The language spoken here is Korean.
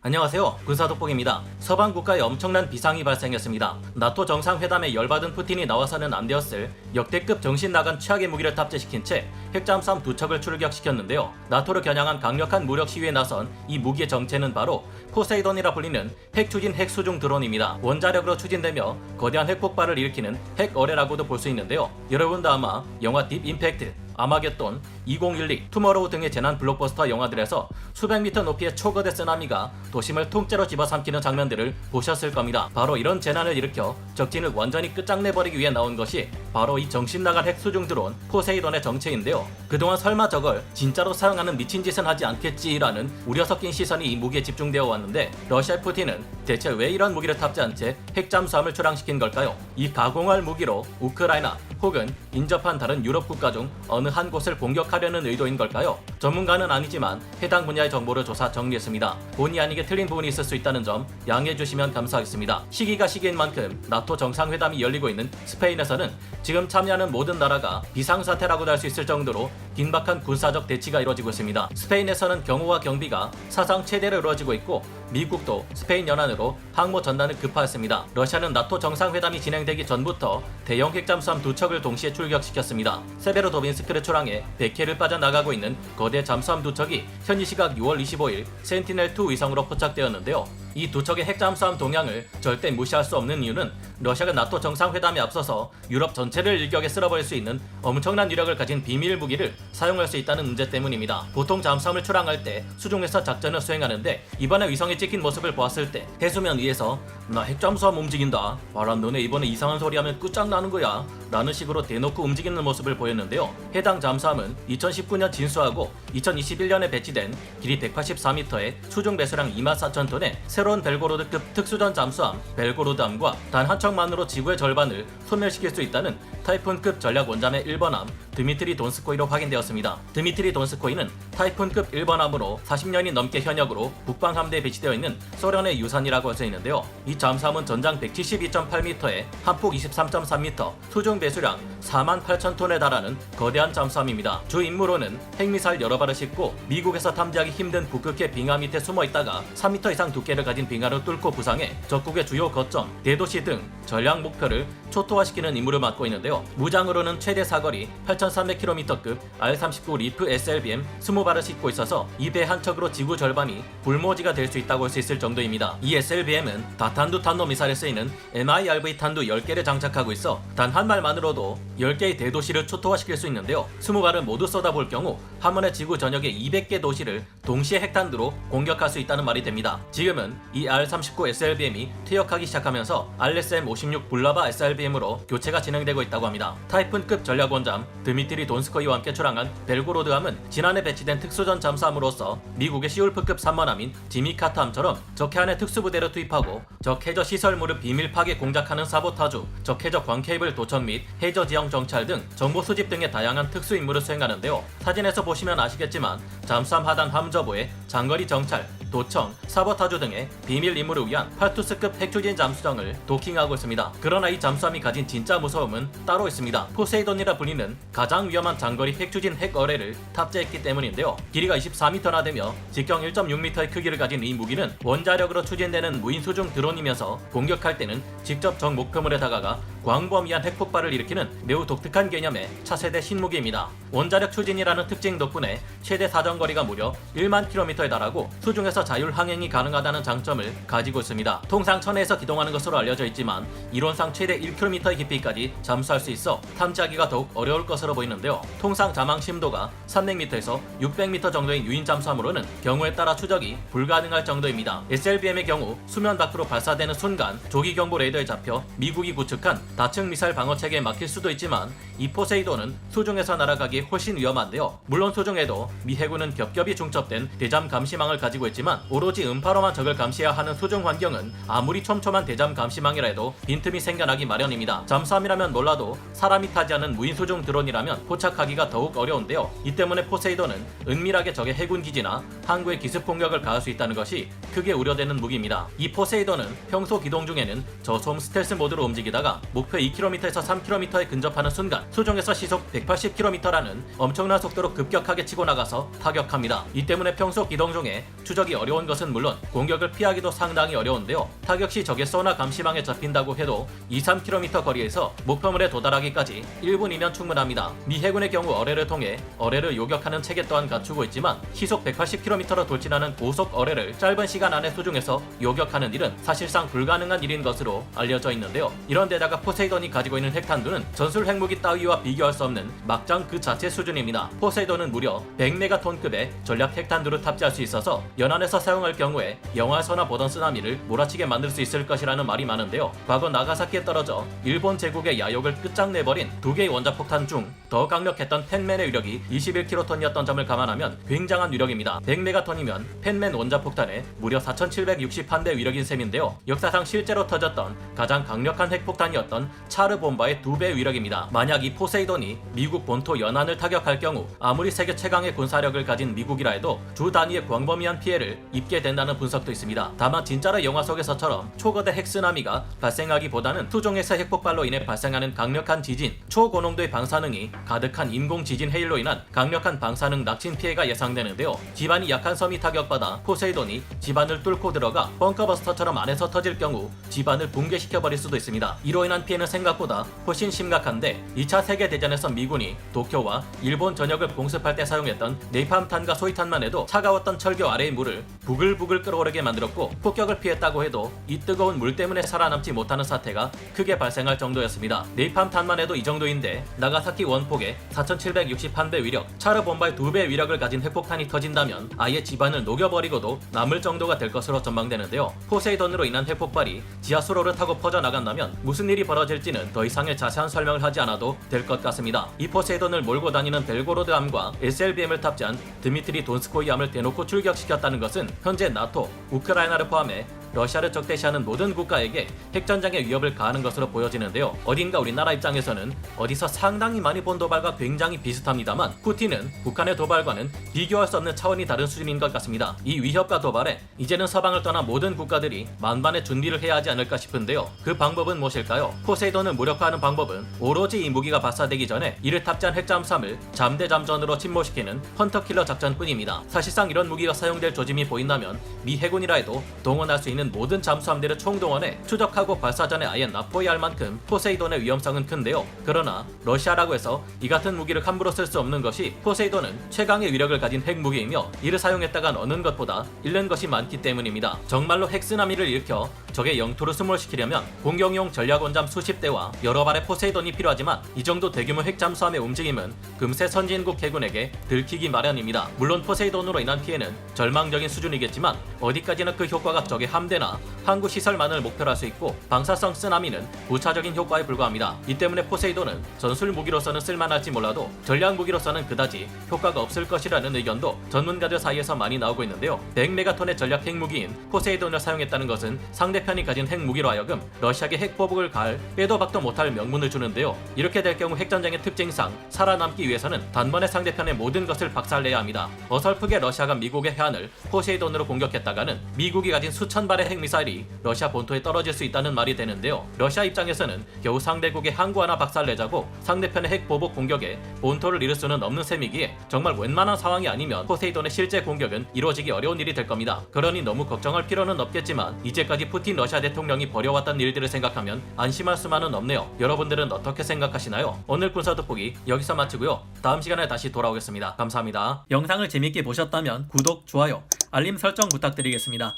안녕하세요. 군사독복입니다. 서방 국가에 엄청난 비상이 발생했습니다. 나토 정상회담에 열받은 푸틴이 나와서는 안 되었을 역대급 정신 나간 최악의 무기를 탑재시킨 채 핵잠수함 2척을 출격시켰는데요. 나토를 겨냥한 강력한 무력 시위에 나선 이 무기의 정체는 바로 포세이돈이라 불리는 핵추진 핵수중 드론입니다. 원자력으로 추진되며 거대한 핵폭발을 일으키는 핵어뢰라고도 볼 수 있는데요. 여러분도 아마 영화 딥 임팩트, 아마겟돈, 2012, 투머로우 등의 재난 블록버스터 영화들에서 수백 미터 높이의 초거대 쓰나미가 도심을 통째로 집어삼키는 장면들을 보셨을 겁니다. 바로 이런 재난을 일으켜 적진을 완전히 끝장내버리기 위해 나온 것이 바로 이 정신나간 핵수중 드론 포세이돈의 정체인데요. 그동안 설마 저걸 진짜로 사용하는 미친 짓은 하지 않겠지라는 우려 섞인 시선이 이 무기에 집중되어 왔는데, 러시아 푸틴은 대체 왜 이런 무기를 탑재한 채 핵잠수함을 출항시킨 걸까요? 이 가공할 무기로 우크라이나 혹은 인접한 다른 유럽 국가 중 어느 한 곳을 공격하려는 의도인 걸까요? 전문가는 아니지만 해당 분야의 정보를 조사 정리했습니다. 본의 아니게 틀린 부분이 있을 수 있다는 점 양해해 주시면 감사하겠습니다. 시기가 시기인 만큼 나토 정상회담이 열리고 있는 스페인에서는 지금 참여하는 모든 나라가 비상사태라고도 할 수 있을 정도로 긴박한 군사적 대치가 이루어지고 있습니다. 스페인에서는 경호와 경비가 사상 최대로 이루어지고 있고, 미국도 스페인 연안으로 항모 전단을 급파했습니다. 러시아는 나토 정상회담이 진행되기 전부터 대형 핵잠수함 2척을 동시에 출격시켰습니다. 세베로도빈스크를 출항해 100회를 빠져나가고 있는 거대 잠수함 2척이 현지 시각 6월 25일 센티넬2 위성으로 포착되었는데요. 이 2척의 핵잠수함 동향을 절대 무시할 수 없는 이유는 러시아가 나토 정상회담에 앞서서 유럽 전체를 일격에 쓸어버릴 수 있는 엄청난 위력을 가진 비밀 무기를 사용할 수 있다는 문제 때문입니다. 보통 잠수함을 출항할 때 수중에서 작전을 수행하는데, 이번에 위성에 찍힌 모습을 보았을 때 해수면 위에서 "나 핵잠수함 움직인다. 봐라, 너네 이번에 이상한 소리 하면 끝장나는 거야" 라는 식으로 대놓고 움직이는 모습을 보였는데요. 해당 잠수함은 2019년 진수하고 2021년에 배치된 길이 184m의 수중 배수량 24,000톤의 새로운 벨고로드급 특수전 잠수함 벨고로드함과 단 한 척만으로 지구의 절반을 소멸시킬 수 있다는 타이푼급 전략 원잠의 1번함 드미트리 돈스코이로 확인되었습니다. 드미트리 돈스코이는 타이푼급 1번함으로 40년이 넘게 현역으로 북방 함대에 배치되어 있는 소련의 유산이라고 할 수 있는데요. 이 잠수함은 전장 172.8m에 한폭 23.3m, 수중 배수량 48,000톤에 달하는 거대한 잠수함입니다. 주 임무로는 핵미사일 여러 발을 싣고 미국에서 탐지하기 힘든 북극해 빙하 밑에 숨어 있다가 3m 이상 두께를 가진 빙하를 뚫고 부상해 적국의 주요 거점, 대도시 등 전략 목표를 초토화시키는 임무를 맡고 있는데요. 무장으로는 최대 사거리 8,300km급 R-39 리프 SLBM 20발을 싣고 있어서 이 배 한 척으로 지구 절반이 불모지가 될 수 있다고 할 수 있을 정도입니다. 이 SLBM은 다탄두 탄도미사일에 쓰이는 MIRV 탄두 10개를 장착하고 있어 단 한 발만으로도 10개의 대도시를 초토화시킬 수 있는데요. 20발을 모두 쏟아볼 경우 한 번에 지구 전역의 200개 도시를 동시에 핵탄두로 공격할 수 있다는 말이 됩니다. 지금은 이 R-39 SLBM이 퇴역하기 시작하면서 RSM-56 불라바 SLBM으로 교체가 진행되고 있다고 합니다. 타이푼급 전략 원잠 드미트리 돈스코이와 함께 출항한 벨고로드함은 지난해 배치된 특수전 잠수함으로서 미국의 시울프급 3번함인 지미카트함처럼 적해안에 특수부대를 투입하고 적 해저 시설물을 비밀 파괴 공작하는 사보타주, 적 해저 광케이블 도청 및 해저 지형 정찰 등 정보 수집 등의 다양한 특수 임무를 수행하는데요. 사진에서 보시면 아시겠지만 잠수함 하단 함저보에 장거리 정찰, 도청, 사보타주 등의 비밀 임무를 위한 팔투스급 핵추진 잠수정을 도킹하고 있습니다. 그러나 이 잠수함이 가진 진짜 무서움은 따로 있습니다. 포세이돈이라 불리는 가장 위험한 장거리 핵추진 핵어뢰를 탑재했기 때문인데요. 길이가 24m나 되며 직경 1.6m의 크기를 가진 이 무기는 원자력으로 추진되는 무인 수중 드론이면서 공격할 때는 직접 적 목표물에 다가가 광범위한 핵폭발을 일으키는 매우 독특한 개념의 차세대 신무기입니다. 원자력 추진이라는 특징 덕분에 최대 사정거리가 무려 1만 km에 달하고 수중에서 자율 항행이 가능하다는 장점을 가지고 있습니다. 통상 천에서 기동하는 것으로 알려져 있지만 이론상 최대 1km의 깊이까지 잠수할 수 있어 탐지하기가 더욱 어려울 것으로 보이는데요. 통상 자망 심도가 300m에서 600m 정도인 유인 잠수함으로는 경우에 따라 추적이 불가능할 정도입니다. SLBM의 경우 수면 밖으로 발사되는 순간 조기 경보 레이더에 잡혀 미국이 구축한 다층 미사일 방어 체계에 막힐 수도 있지만, 이 포세이돈은 수중에서 날아가기 훨씬 위험한데요. 물론 수중에도 미 해군은 겹겹이 중첩된 대잠 감시망을 가지고 있지만 오로지 음파로만 적을 감시해야 하는 수중 환경은 아무리 촘촘한 대잠 감시망이라 해도 빈틈이 생겨나기 마련입니다. 잠수함이라면 몰라도 사람이 타지 않은 무인 수중 드론이라면 포착하기가 더욱 어려운데요. 이 때문에 포세이돈은 은밀하게 적의 해군 기지나 항구에 기습 공격을 가할 수 있다는 것이 크게 우려되는 무기입니다. 이 포세이돈은 평소 기동 중에는 저소음 스텔스 모드로 움직이다가 목표 2km에서 3km에 근접하는 순간 수중에서 시속 180km라는 엄청난 속도로 급격하게 치고 나가서 타격합니다. 이 때문에 평소 기동 중에 추적이 어려운 것은 물론 공격을 피하기도 상당히 어려운데요. 타격 시 적의 소나 감시망에 잡힌다고 해도 2-3km 거리에서 목표물에 도달하기까지 1분이면 충분합니다. 미 해군의 경우 어뢰를 통해 어뢰를 요격하는 체계 또한 갖추고 있지만 시속 180km로 돌진하는 고속 어뢰를 짧은 시간 안에 수중에서 요격하는 일은 사실상 불가능한 일인 것으로 알려져 있는데요. 이런 데다가 포세이돈이 가지고 있는 핵탄두는 전술 핵무기 따위와 비교할 수 없는 막장 그 자체 수준입니다. 포세이돈은 무려 100메가톤급의 전략 핵탄두를 탑재할 수 있어서 연안에서 사용할 경우에 영화에서나 보던 쓰나미를 몰아치게 만들 수 있을 것이라는 말이 많은데요. 과거 나가사키에 떨어져 일본 제국의 야욕을 끝장내버린 두 개의 원자폭탄 중 더 강력했던 펜맨의 위력이 21킬로톤이었던 점을 감안하면 굉장한 위력입니다. 100메가톤이면 펜맨 원자폭탄의 무려 4761대 위력인 셈인데요. 역사상 실제로 터졌던 가장 강력한 핵폭탄이었던 차르 봄바의 2배 위력입니다. 만약 이 포세이돈이 미국 본토 연안을 타격할 경우 아무리 세계 최강의 군사력을 가진 미국이라 해도 주 단위의 광범위한 피해를 입게 된다는 분석도 있습니다. 다만 진짜로 영화 속에서처럼 초거대 핵쓰나미가 발생하기보다는 수중에서 핵폭발로 인해 발생하는 강력한 지진, 초고농도의 방사능이 가득한 인공 지진 해일로 인한 강력한 방사능 낙진 피해가 예상되는데요. 지반이 약한 섬이 타격받아 포세이돈이 지반을 뚫고 들어가 벙커버스터처럼 안에서 터질 경우 지반을 붕괴시켜버릴 수도 있습니다. 이로 인한 피해는 생각보다 훨씬 심각한데 2차 세계대전에서 미군이 도쿄와 일본 전역을 공습할 때 사용했던 네이팜탄과 소위탄만 해도 차가웠던 철교 아래의 물을 부글부글 끓어오르게 만들었고 폭격을 피했다고 해도 이 뜨거운 물 때문에 살아남지 못하는 사태가 크게 발생할 정도였습니다. 네이팜탄만 해도 이 정도인데 나가사키 원폭의 4761배 위력, 차르 봄바의 2배 위력을 가진 핵폭탄이 터진다면 아예 집안을 녹여버리고도 남을 정도가 될 것으로 전망되는데요. 포세이돈으로 인한 핵폭발이 지하수로를 타고 퍼져나간다면 무슨 일이 벌어질지는 더 이상의 자세한 설명을 하지 않아도 될 것 같습니다. 이 포세이돈을 몰고 다니는 벨고로드 함과 SLBM을 탑재한 드미트리 돈스코이 함을 대놓고 출격시켰다는 것은 현재 나토, 우크라이나를 포함해 러시아를 적대시하는 모든 국가에게 핵전쟁의 위협을 가하는 것으로 보여지는데요. 어딘가 우리나라 입장에서는 어디서 상당히 많이 본 도발과 굉장히 비슷합니다만 푸틴은 북한의 도발과는 비교할 수 없는 차원이 다른 수준인 것 같습니다. 이 위협과 도발에 이제는 서방을 떠난 모든 국가들이 만반의 준비를 해야 하지 않을까 싶은데요. 그 방법은 무엇일까요? 포세이돈을 무력화하는 방법은 오로지 이 무기가 발사되기 전에 이를 탑재한 핵잠수함을 잠대잠전으로 침몰시키는 헌터킬러 작전뿐입니다. 사실상 이런 무기가 사용될 조짐이 보인다면 미 해군이라 해도 동원할 수 있는 모든 잠수함들을 총동원해 추적하고 발사 전에 아예 납포해야 할 만큼 포세이돈의 위험성은 큰데요. 그러나 러시아라고 해서 이 같은 무기를 함부로 쓸 수 없는 것이 포세이돈은 최강의 위력을 가진 핵무기이며 이를 사용했다간 얻는 것보다 잃는 것이 많기 때문입니다. 정말로 핵쓰나미를 일으켜 적의 영토를 수몰시키려면 공격용 전략원잠 수십 대와 여러 발의 포세이돈이 필요하지만 이 정도 대규모 핵잠수함의 움직임은 금세 선진국 해군에게 들키기 마련입니다. 물론 포세이돈으로 인한 피해는 절망적인 수준이겠지만 어디까지나 그 효과가 적의 함대나 항구 시설만을 목표로 할 수 있고 방사성 쓰나미는 부차적인 효과에 불과합니다. 이 때문에 포세이돈은 전술 무기로서는 쓸만할지 몰라도 전략 무기로서는 그다지 효과가 없을 것이라는 의견도 전문가들 사이에서 많이 나오고 있는데요. 100메가톤의 전략 핵무기인 포세이돈을 사용했다는 것은 상대편이 가진 핵무기로 하여금 러시아에게 핵보복을 가할 빼도 박도 못할 명분을 주는데요. 이렇게 될 경우 핵전쟁의 특징상 살아남기 위해서는 단번에 상대편의 모든 것을 박살내야 합니다. 어설프게 러시아가 미국의 해안을 포세이돈으로 공격했다가는 미국이 가진 수천 발의 핵미사일이 러시아 본토에 떨어질 수 있다는 말이 되는데요. 러시아 입장에서는 겨우 상대국의 항구 하나 박살내자고 상대편의 핵보복 공격에 본토를 잃을 수는 없는 셈이기에 정말 웬만한 상황이 아니면 포세이돈의 실제 공격은 이루어지기 어려운 일이 될 겁니다. 그러니 너무 걱정할 필요는 없겠지만 이제까지 푸틴 러시아 대통령이 벌여왔던 일들을 생각하면 안심할 수만은 없네요. 여러분들은 어떻게 생각하시나요? 오늘 군사 돋보기 여기서 마치고요. 다음 시간에 다시 돌아오겠습니다. 감사합니다. 영상을 재밌게 보셨다면 구독, 좋아요, 알림 설정 부탁드리겠습니다.